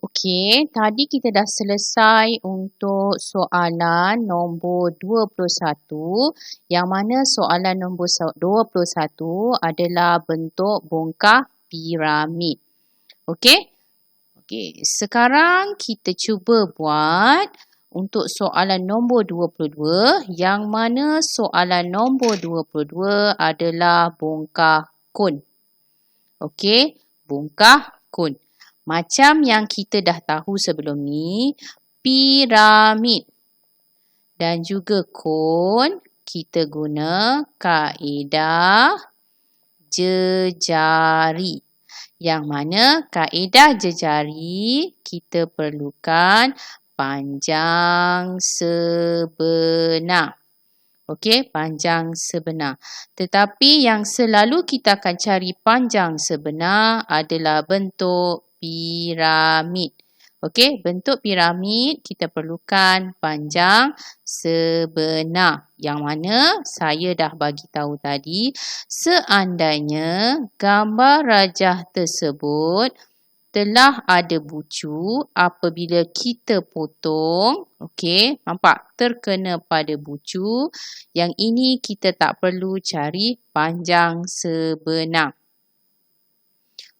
Okey, tadi kita dah selesai untuk soalan nombor 21 yang mana soalan nombor 21 adalah bentuk bongkah piramid. Okey? Okey, sekarang kita cuba buat untuk soalan nombor 22 yang mana soalan nombor 22 adalah bongkah kun. Okey, bongkah kun. Macam yang kita dah tahu sebelum ni, piramid dan juga kun, kita guna kaedah jejari. Yang mana kaedah jejari kita perlukan panjang sebenar. Okey, panjang sebenar. Tetapi yang selalu kita akan cari panjang sebenar adalah bentuk piramid. Okey, bentuk piramid kita perlukan panjang sebenar. Yang mana saya dah bagi tahu tadi, seandainya gambar rajah tersebut telah ada bucu, apabila kita potong, okey, nampak terkena pada bucu, yang ini kita tak perlu cari panjang sebenar.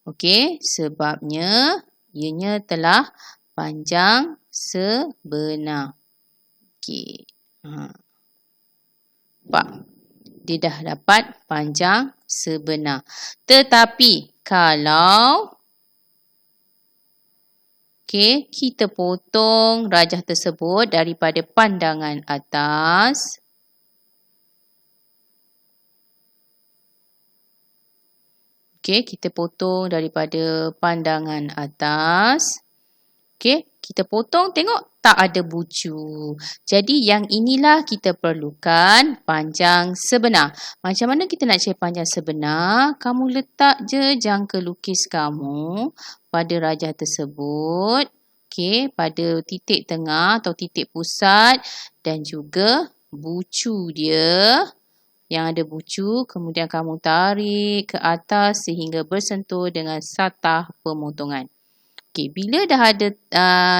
Okey, sebabnya ianya telah panjang sebenar. Okey. Nampak? Dia dah dapat panjang sebenar. Tetapi kalau kita potong rajah tersebut daripada pandangan atas. Kita potong daripada pandangan atas. Kita potong, tengok tak ada bucu. Jadi yang inilah kita perlukan panjang sebenar. Macam mana kita nak cari panjang sebenar? Kamu letak je jangka lukis kamu pada rajah tersebut. Pada titik tengah atau titik pusat dan juga bucu dia. Yang ada bucu, kemudian kamu tarik ke atas sehingga bersentuh dengan satah pemotongan. Bila dah ada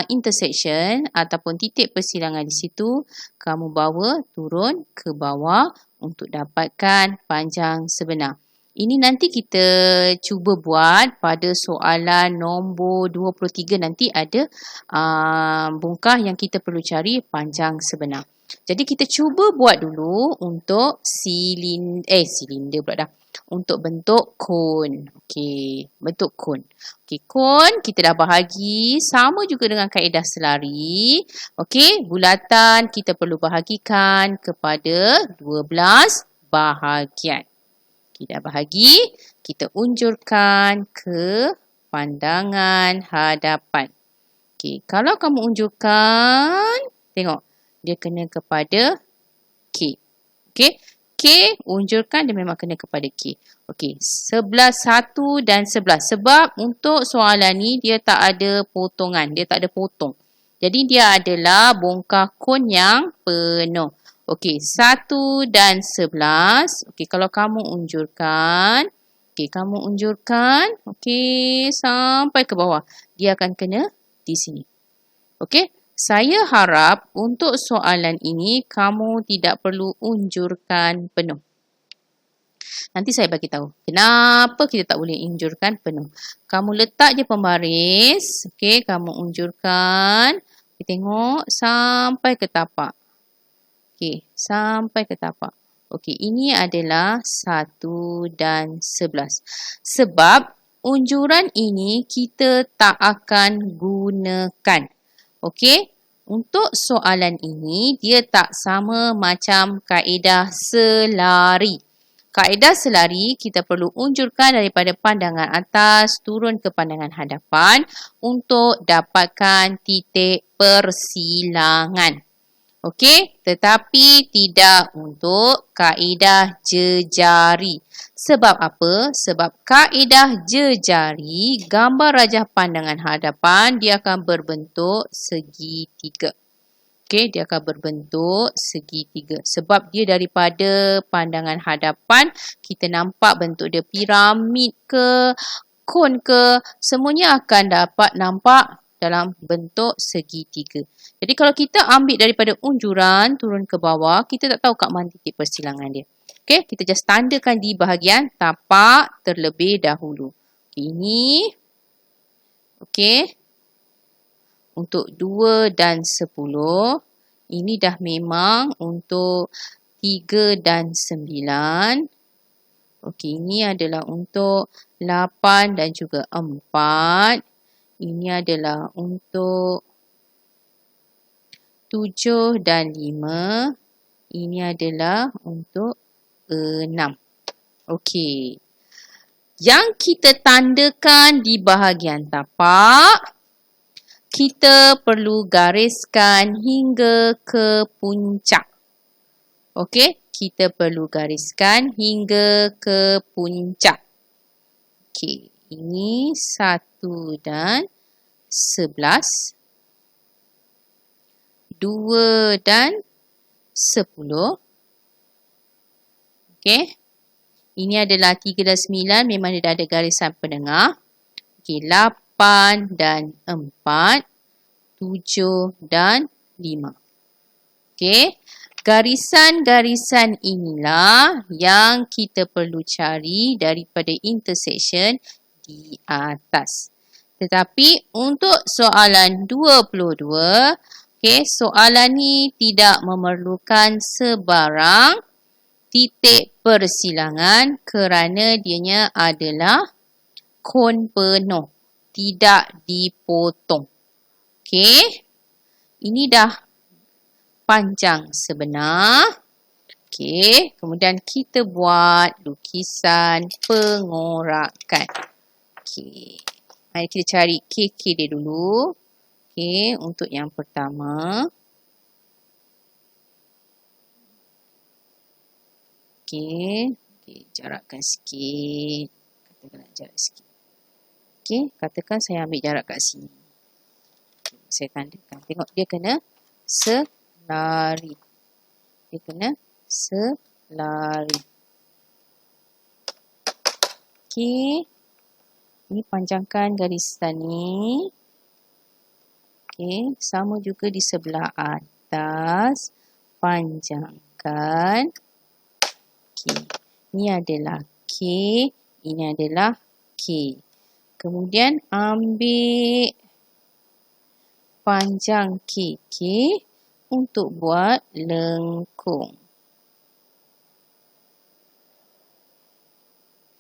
intersection ataupun titik persilangan di situ, kamu bawa turun ke bawah untuk dapatkan panjang sebenar. Ini nanti kita cuba buat pada soalan nombor 23, nanti ada bongkah yang kita perlu cari panjang sebenar. Jadi kita cuba buat dulu untuk silinder pula dah. Untuk bentuk kun. Bentuk kun. Kun kita dah bahagi sama juga dengan kaedah selari. Bulatan kita perlu bahagikan kepada 12 bahagian. Kita bahagi, kita unjurkan ke pandangan hadapan. Kalau kamu unjurkan, tengok. Dia kena kepada K. K unjurkan dia memang kena kepada K. Sebelah 1 dan 11. Sebab untuk soalan ni dia tak ada potongan. Dia tak ada potong. Jadi dia adalah bongkah kun yang penuh. 1 dan 11. Kalau kamu unjurkan. Kamu unjurkan. Sampai ke bawah. Dia akan kena di sini. Saya harap untuk soalan ini kamu tidak perlu unjurkan penuh. Nanti saya bagi tahu kenapa kita tak boleh unjurkan penuh. Kamu letak je pembaris. Kamu unjurkan. Tengok sampai ke tapak. Sampai ke tapak. Ini adalah 1 dan 11. Sebab unjuran ini kita tak akan gunakan. Untuk soalan ini, dia tak sama macam kaedah selari. Kaedah selari, kita perlu unjurkan daripada pandangan atas turun ke pandangan hadapan untuk dapatkan titik persilangan. Tetapi tidak untuk kaedah jejari. Sebab apa? Sebab kaedah jejari, gambar rajah pandangan hadapan, dia akan berbentuk segitiga. Dia akan berbentuk segitiga. Sebab dia daripada pandangan hadapan, kita nampak bentuk dia piramid ke, kun ke, semuanya akan dapat nampak dalam bentuk segitiga. Jadi kalau kita ambil daripada unjuran turun ke bawah, kita tak tahu kat mana titik persilangan dia. Okey, kita just tandakan di bahagian tapak terlebih dahulu. Ini okey. Untuk 2 dan 10, ini dah memang untuk 3 dan 9. Okey, ini adalah untuk 8 dan juga 4. Ini adalah untuk 7 dan 5. Ini adalah untuk 6. Okey. Yang kita tandakan di bahagian tapak, kita perlu gariskan hingga ke puncak. Okey, kita perlu gariskan hingga ke puncak. Okey, ini 1 dan 11. 2 dan 10. Okey. Ini adalah 3 dan 9. Memang dia dah ada garisan penengah. Okey, 8 dan 4. 7 dan 5. Okey. Garisan-garisan inilah yang kita perlu cari daripada intersection di atas. Tetapi untuk soalan 22, okey, soalan ni tidak memerlukan sebarang titik persilangan kerana dianya adalah kon penuh, tidak dipotong. Okey, ini dah panjang sebenar. Okey, kemudian kita buat lukisan pengorakan. Okey, mari kita cari KK dia dulu. Okey, untuk yang pertama. Okey, jarakkan sikit. Katakan nak jarak sikit. Okey, katakan saya ambil jarak kat sini. Okay, saya tandakan. Tengok dia kena selari. Dia kena selari. Okey. Ini panjangkan garisan ni. Okey, sama juga di sebelah atas. Panjangkan. Okey. Ini adalah K. Ini adalah K. Kemudian ambil panjang KK untuk buat lengkung.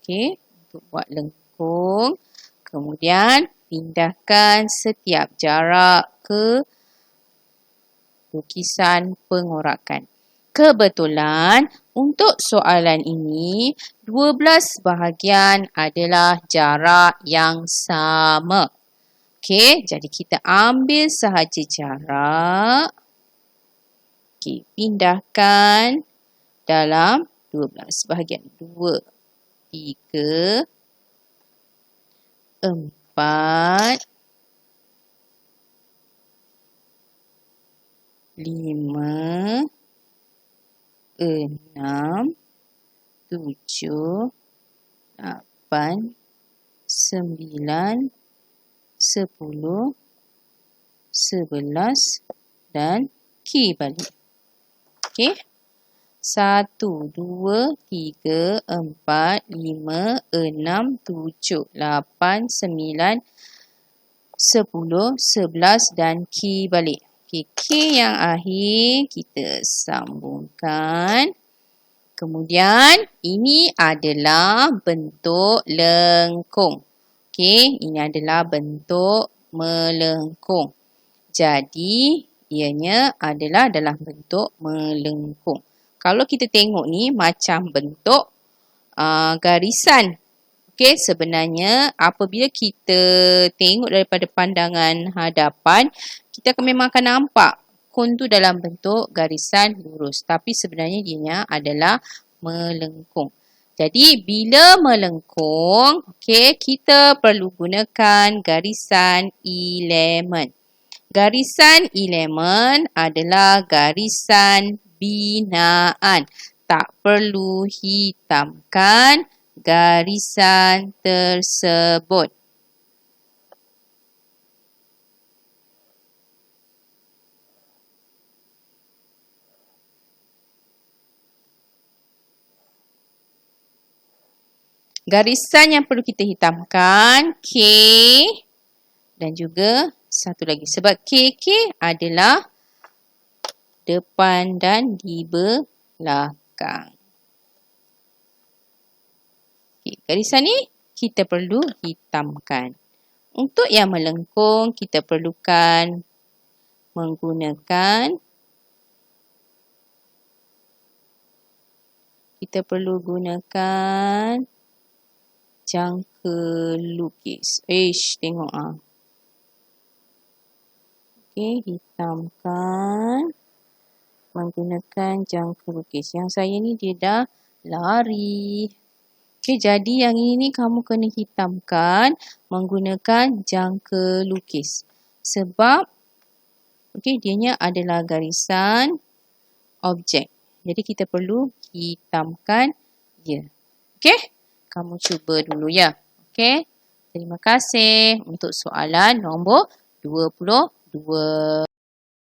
Okey, untuk buat lengkung. Kemudian pindahkan setiap jarak ke lukisan pengorakan. Kebetulan untuk soalan ini 12 bahagian adalah jarak yang sama. Okey, jadi kita ambil sahaja jarak. Okey, pindahkan dalam 12 bahagian. 2, 3, 4, 5, 6, 7, 8, 9, 10, 11 dan K balik. Okey. 1, 2, 3, 4, 5, 6, 7, 8, 9, 10, 11 dan K balik. Okey, K yang akhir kita sambungkan. Kemudian ini adalah bentuk lengkung. Okey, ini adalah bentuk melengkung. Jadi, ianya adalah dalam bentuk melengkung. Kalau kita tengok ni macam bentuk garisan. Okey, sebenarnya apabila kita tengok daripada pandangan hadapan, kita memang akan nampak kon tu dalam bentuk garisan lurus. Tapi sebenarnya dianya adalah melengkung. Jadi bila melengkung, okey, kita perlu gunakan garisan elemen. Garisan elemen adalah garisan binaan. Tak perlu hitamkan garisan tersebut. Garisan yang perlu kita hitamkan K dan juga satu lagi. Sebab K adalah depan dan di belakang. Okay, garisan ni kita perlu hitamkan. Untuk yang melengkung, kita perlukan menggunakan jangka lukis. Tengok ah. Okey, hitamkan menggunakan jangka lukis. Yang saya ni dia dah lari. Okey, jadi yang ini kamu kena hitamkan menggunakan jangka lukis. Sebab dianya adalah garisan objek. Jadi kita perlu hitamkan dia. Okey? Kamu cuba dulu ya. Okey? Terima kasih untuk soalan nombor 22.